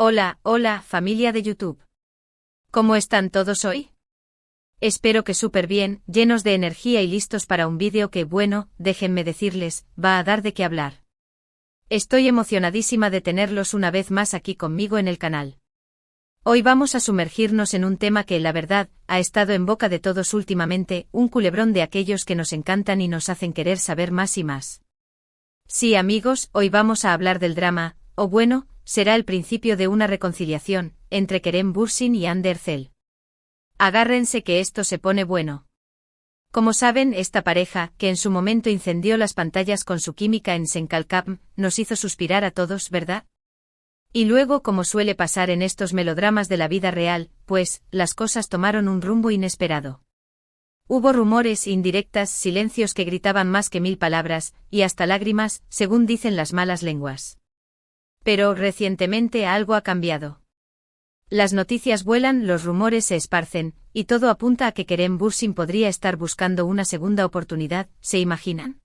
Hola, hola, familia de YouTube. ¿Cómo están todos hoy? Espero que súper bien, llenos de energía y listos para un vídeo que, bueno, déjenme decirles, va a dar de qué hablar. Estoy emocionadísima de tenerlos una vez más aquí conmigo en el canal. Hoy vamos a sumergirnos en un tema que, la verdad, ha estado en boca de todos últimamente, un culebrón de aquellos que nos encantan y nos hacen querer saber más y más. Sí, amigos, hoy vamos a hablar del drama, o bueno, será el principio de una reconciliación, entre Kerem Bürsin y Hande Erçel. Agárrense que esto se pone bueno. Como saben, esta pareja, que en su momento incendió las pantallas con su química en Sen Kalkam, nos hizo suspirar a todos, ¿verdad? Y luego, como suele pasar en estos melodramas de la vida real, pues, las cosas tomaron un rumbo inesperado. Hubo rumores, indirectas, silencios que gritaban más que 1000 palabras, y hasta lágrimas, según dicen las malas lenguas. Pero, recientemente algo ha cambiado. Las noticias vuelan, los rumores se esparcen, y todo apunta a que Kerem Bürsin podría estar buscando una segunda oportunidad, ¿se imaginan?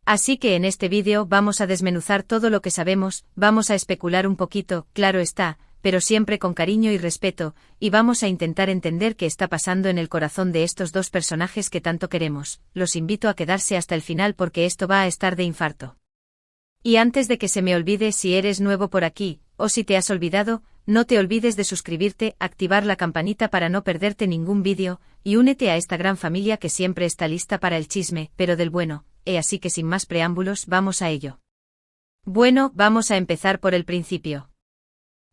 Así que en este vídeo vamos a desmenuzar todo lo que sabemos, vamos a especular un poquito, claro está, pero siempre con cariño y respeto, y vamos a intentar entender qué está pasando en el corazón de estos dos personajes que tanto queremos. Los invito a quedarse hasta el final porque esto va a estar de infarto. Y antes de que se me olvide, si eres nuevo por aquí, o si te has olvidado, no te olvides de suscribirte, activar la campanita para no perderte ningún vídeo, y únete a esta gran familia que siempre está lista para el chisme, pero del bueno, así que sin más preámbulos, vamos a ello. Bueno, vamos a empezar por el principio.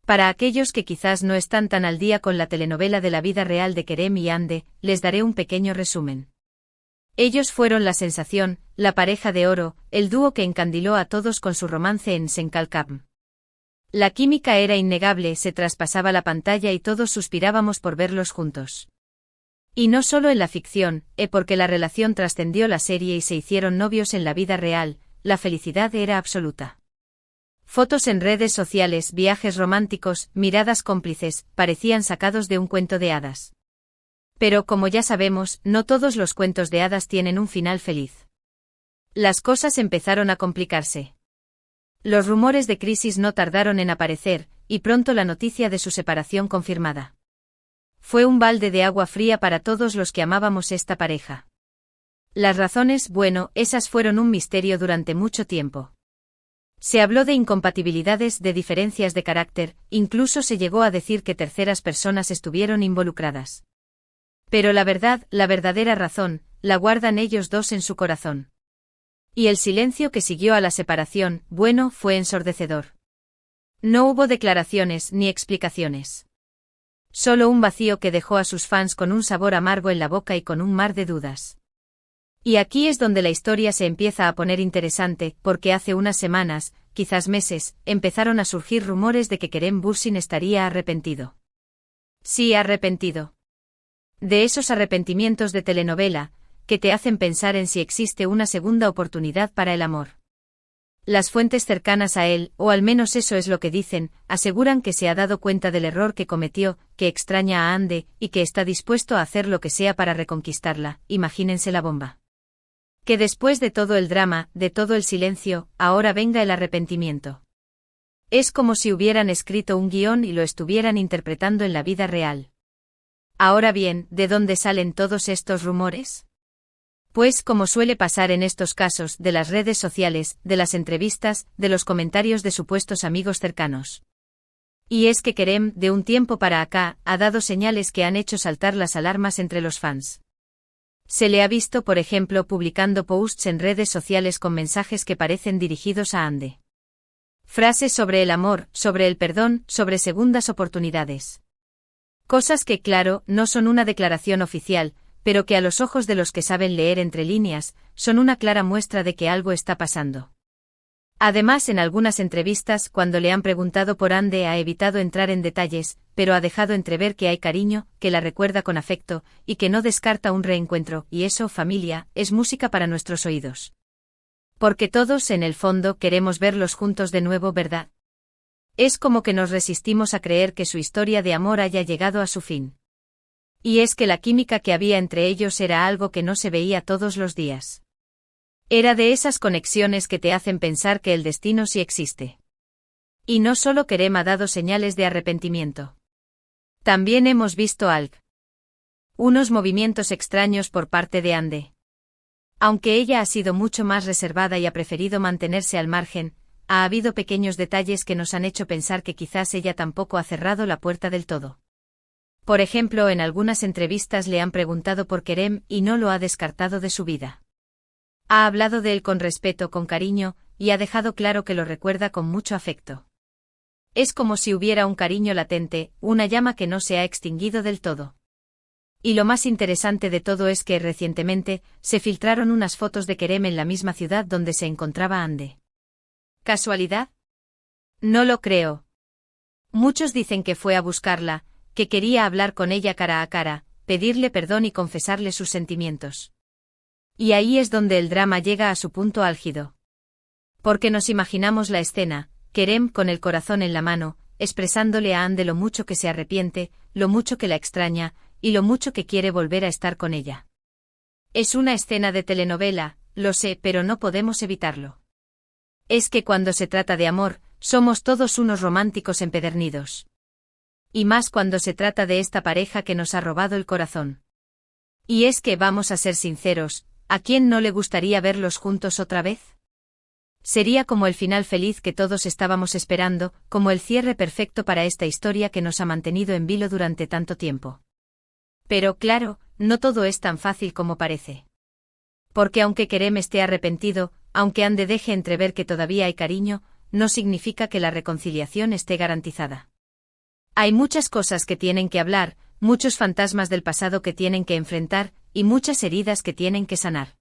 Para aquellos que quizás no están tan al día con la telenovela de la vida real de Kerem y Hande, les daré un pequeño resumen. Ellos fueron la sensación, la pareja de oro, el dúo que encandiló a todos con su romance en Sen Kalkam. La química era innegable, se traspasaba la pantalla y todos suspirábamos por verlos juntos. Y no solo en la ficción, porque la relación trascendió la serie y se hicieron novios en la vida real, la felicidad era absoluta. Fotos en redes sociales, viajes románticos, miradas cómplices, parecían sacados de un cuento de hadas. Pero como ya sabemos, no todos los cuentos de hadas tienen un final feliz. Las cosas empezaron a complicarse. Los rumores de crisis no tardaron en aparecer, y pronto la noticia de su separación confirmada. Fue un balde de agua fría para todos los que amábamos esta pareja. Las razones, bueno, esas fueron un misterio durante mucho tiempo. Se habló de incompatibilidades, de diferencias de carácter, incluso se llegó a decir que terceras personas estuvieron involucradas. Pero la verdad, la verdadera razón, la guardan ellos dos en su corazón. Y el silencio que siguió a la separación, bueno, fue ensordecedor. No hubo declaraciones ni explicaciones. Solo un vacío que dejó a sus fans con un sabor amargo en la boca y con un mar de dudas. Y aquí es donde la historia se empieza a poner interesante, porque hace unas semanas, quizás meses, empezaron a surgir rumores de que Kerem Bürsin estaría arrepentido. Sí, arrepentido. De esos arrepentimientos de telenovela, que te hacen pensar en si existe una segunda oportunidad para el amor. Las fuentes cercanas a él, o al menos eso es lo que dicen, aseguran que se ha dado cuenta del error que cometió, que extraña a Hande, y que está dispuesto a hacer lo que sea para reconquistarla. Imagínense la bomba. Que después de todo el drama, de todo el silencio, ahora venga el arrepentimiento. Es como si hubieran escrito un guión y lo estuvieran interpretando en la vida real. Ahora bien, ¿de dónde salen todos estos rumores? Pues, como suele pasar en estos casos, de las redes sociales, de las entrevistas, de los comentarios de supuestos amigos cercanos. Y es que Kerem, de un tiempo para acá, ha dado señales que han hecho saltar las alarmas entre los fans. Se le ha visto, por ejemplo, publicando posts en redes sociales con mensajes que parecen dirigidos a Hande. Frases sobre el amor, sobre el perdón, sobre segundas oportunidades. Cosas que, claro, no son una declaración oficial, pero que a los ojos de los que saben leer entre líneas, son una clara muestra de que algo está pasando. Además, en algunas entrevistas, cuando le han preguntado por Hande, ha evitado entrar en detalles, pero ha dejado entrever que hay cariño, que la recuerda con afecto, y que no descarta un reencuentro, y eso, familia, es música para nuestros oídos. Porque todos, en el fondo, queremos verlos juntos de nuevo, ¿verdad? Es como que nos resistimos a creer que su historia de amor haya llegado a su fin. Y es que la química que había entre ellos era algo que no se veía todos los días. Era de esas conexiones que te hacen pensar que el destino sí existe. Y no solo Kerem ha dado señales de arrepentimiento. También hemos visto unos movimientos extraños por parte de Hande. Aunque ella ha sido mucho más reservada y ha preferido mantenerse al margen, ha habido pequeños detalles que nos han hecho pensar que quizás ella tampoco ha cerrado la puerta del todo. Por ejemplo, en algunas entrevistas le han preguntado por Kerem y no lo ha descartado de su vida. Ha hablado de él con respeto, con cariño, y ha dejado claro que lo recuerda con mucho afecto. Es como si hubiera un cariño latente, una llama que no se ha extinguido del todo. Y lo más interesante de todo es que recientemente se filtraron unas fotos de Kerem en la misma ciudad donde se encontraba Hande. ¿Casualidad? No lo creo. Muchos dicen que fue a buscarla, que quería hablar con ella cara a cara, pedirle perdón y confesarle sus sentimientos. Y ahí es donde el drama llega a su punto álgido. Porque nos imaginamos la escena, Kerem con el corazón en la mano, expresándole a Hande lo mucho que se arrepiente, lo mucho que la extraña, y lo mucho que quiere volver a estar con ella. Es una escena de telenovela, lo sé, pero no podemos evitarlo. Es que cuando se trata de amor, somos todos unos románticos empedernidos. Y más cuando se trata de esta pareja que nos ha robado el corazón. Y es que vamos a ser sinceros, ¿a quién no le gustaría verlos juntos otra vez? Sería como el final feliz que todos estábamos esperando, como el cierre perfecto para esta historia que nos ha mantenido en vilo durante tanto tiempo. Pero claro, no todo es tan fácil como parece. Porque aunque Kerem esté arrepentido, aunque Hande deje entrever que todavía hay cariño, no significa que la reconciliación esté garantizada. Hay muchas cosas que tienen que hablar, muchos fantasmas del pasado que tienen que enfrentar, y muchas heridas que tienen que sanar.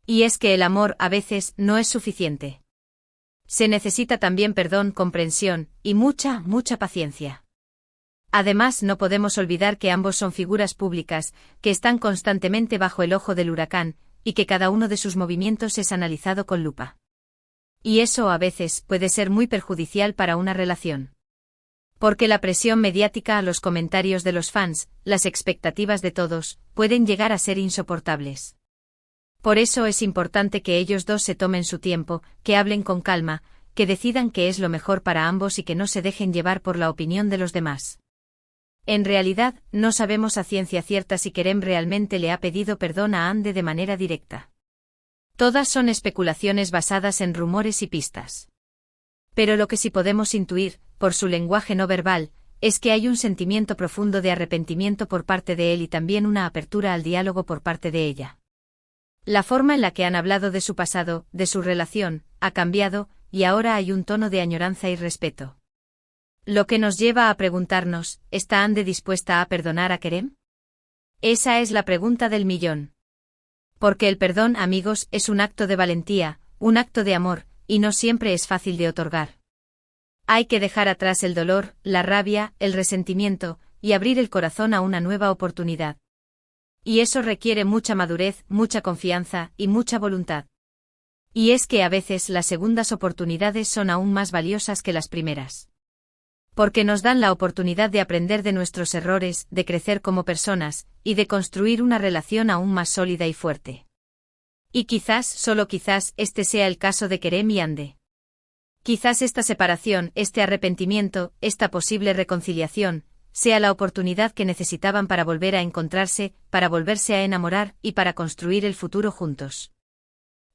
Y es que el amor a veces no es suficiente. Se necesita también perdón, comprensión, y mucha paciencia. Además, no podemos olvidar que ambos son figuras públicas, que están constantemente bajo el ojo del huracán, y que cada uno de sus movimientos es analizado con lupa. Y eso a veces puede ser muy perjudicial para una relación. Porque la presión mediática, los comentarios de los fans, las expectativas de todos, pueden llegar a ser insoportables. Por eso es importante que ellos dos se tomen su tiempo, que hablen con calma, que decidan qué es lo mejor para ambos y que no se dejen llevar por la opinión de los demás. En realidad, no sabemos a ciencia cierta si Kerem realmente le ha pedido perdón a Hande de manera directa. Todas son especulaciones basadas en rumores y pistas. Pero lo que sí podemos intuir, por su lenguaje no verbal, es que hay un sentimiento profundo de arrepentimiento por parte de él y también una apertura al diálogo por parte de ella. La forma en la que han hablado de su pasado, de su relación, ha cambiado, y ahora hay un tono de añoranza y respeto. Lo que nos lleva a preguntarnos, ¿está Hande dispuesta a perdonar a Kerem? Esa es la pregunta del millón. Porque el perdón, amigos, es un acto de valentía, un acto de amor, y no siempre es fácil de otorgar. Hay que dejar atrás el dolor, la rabia, el resentimiento, y abrir el corazón a una nueva oportunidad. Y eso requiere mucha madurez, mucha confianza, y mucha voluntad. Y es que a veces las segundas oportunidades son aún más valiosas que las primeras. Porque nos dan la oportunidad de aprender de nuestros errores, de crecer como personas, y de construir una relación aún más sólida y fuerte. Y quizás, solo quizás, este sea el caso de Kerem y Hande. Quizás esta separación, este arrepentimiento, esta posible reconciliación, sea la oportunidad que necesitaban para volver a encontrarse, para volverse a enamorar y para construir el futuro juntos.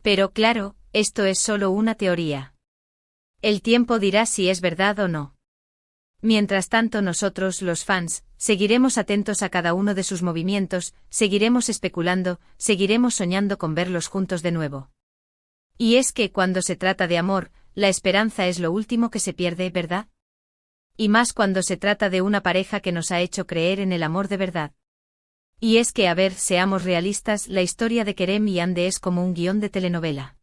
Pero claro, esto es solo una teoría. El tiempo dirá si es verdad o no. Mientras tanto nosotros, los fans, seguiremos atentos a cada uno de sus movimientos, seguiremos especulando, seguiremos soñando con verlos juntos de nuevo. Y es que cuando se trata de amor, la esperanza es lo último que se pierde, ¿verdad? Y más cuando se trata de una pareja que nos ha hecho creer en el amor de verdad. Y es que, a ver, seamos realistas, la historia de Kerem y Hande es como un guión de telenovela.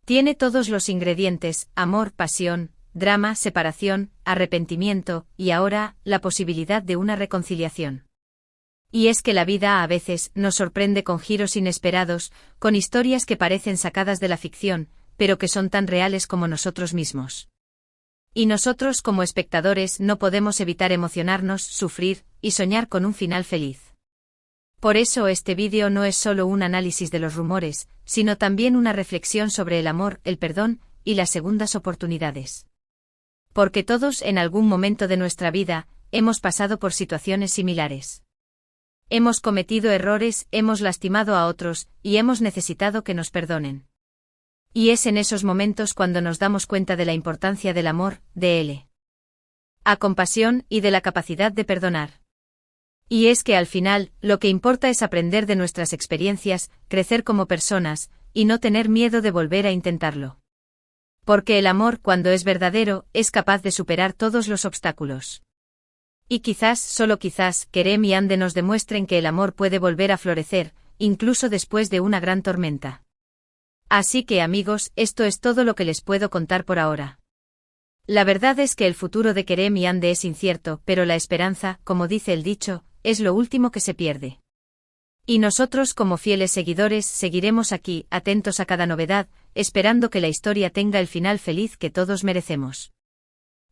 Tiene todos los ingredientes, amor, pasión, drama, separación, arrepentimiento, y ahora, la posibilidad de una reconciliación. Y es que la vida a veces nos sorprende con giros inesperados, con historias que parecen sacadas de la ficción, pero que son tan reales como nosotros mismos. Y nosotros como espectadores no podemos evitar emocionarnos, sufrir, y soñar con un final feliz. Por eso este vídeo no es solo un análisis de los rumores, sino también una reflexión sobre el amor, el perdón, y las segundas oportunidades. Porque todos en algún momento de nuestra vida, hemos pasado por situaciones similares. Hemos cometido errores, hemos lastimado a otros, y hemos necesitado que nos perdonen. Y es en esos momentos cuando nos damos cuenta de la importancia del amor, de él. A compasión y de la capacidad de perdonar. Y es que al final, lo que importa es aprender de nuestras experiencias, crecer como personas, y no tener miedo de volver a intentarlo. Porque el amor, cuando es verdadero, es capaz de superar todos los obstáculos. Y quizás, solo quizás, Kerem y Ande nos demuestren que el amor puede volver a florecer, incluso después de una gran tormenta. Así que amigos, esto es todo lo que les puedo contar por ahora. La verdad es que el futuro de Kerem y Ande es incierto, pero la esperanza, como dice el dicho, es lo último que se pierde. Y nosotros como fieles seguidores seguiremos aquí, atentos a cada novedad, esperando que la historia tenga el final feliz que todos merecemos.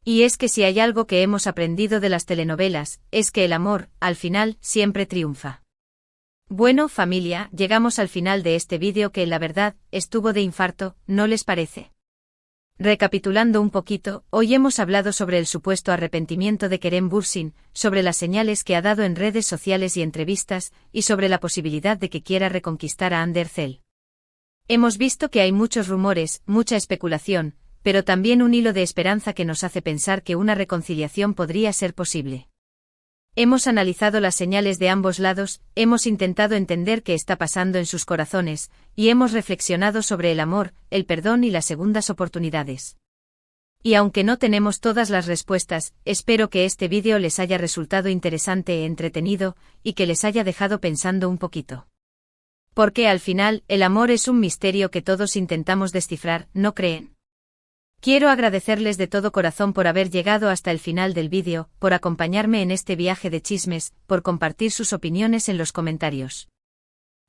Y es que si hay algo que hemos aprendido de las telenovelas, es que el amor, al final, siempre triunfa. Bueno familia, llegamos al final de este vídeo que la verdad, estuvo de infarto, ¿no les parece? Recapitulando un poquito, hoy hemos hablado sobre el supuesto arrepentimiento de Kerem Bürsin, sobre las señales que ha dado en redes sociales y entrevistas, y sobre la posibilidad de que quiera reconquistar a Hande Erçel. Hemos visto que hay muchos rumores, mucha especulación, pero también un hilo de esperanza que nos hace pensar que una reconciliación podría ser posible. Hemos analizado las señales de ambos lados, hemos intentado entender qué está pasando en sus corazones, y hemos reflexionado sobre el amor, el perdón y las segundas oportunidades. Y aunque no tenemos todas las respuestas, espero que este vídeo les haya resultado interesante e entretenido, y que les haya dejado pensando un poquito. Porque al final, el amor es un misterio que todos intentamos descifrar, ¿no creen? Quiero agradecerles de todo corazón por haber llegado hasta el final del vídeo, por acompañarme en este viaje de chismes, por compartir sus opiniones en los comentarios.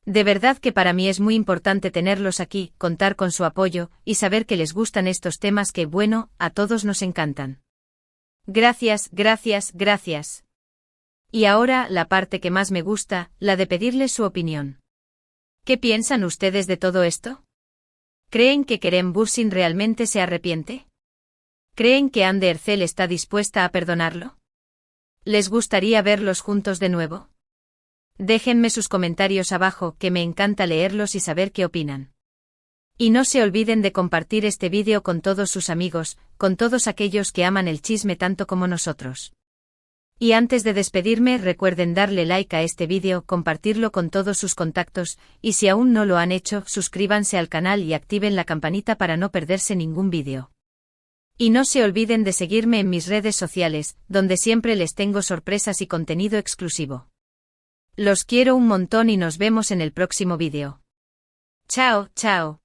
De verdad que para mí es muy importante tenerlos aquí, contar con su apoyo, y saber que les gustan estos temas que, bueno, a todos nos encantan. Gracias, gracias, gracias. Y ahora, la parte que más me gusta, la de pedirles su opinión. ¿Qué piensan ustedes de todo esto? ¿Creen que Kerem Bürsin realmente se arrepiente? ¿Creen que Hande Erçel está dispuesta a perdonarlo? ¿Les gustaría verlos juntos de nuevo? Déjenme sus comentarios abajo, que me encanta leerlos y saber qué opinan. Y no se olviden de compartir este vídeo con todos sus amigos, con todos aquellos que aman el chisme tanto como nosotros. Y antes de despedirme, recuerden darle like a este vídeo, compartirlo con todos sus contactos, y si aún no lo han hecho, suscríbanse al canal y activen la campanita para no perderse ningún vídeo. Y no se olviden de seguirme en mis redes sociales, donde siempre les tengo sorpresas y contenido exclusivo. Los quiero un montón y nos vemos en el próximo vídeo. Chao, chao.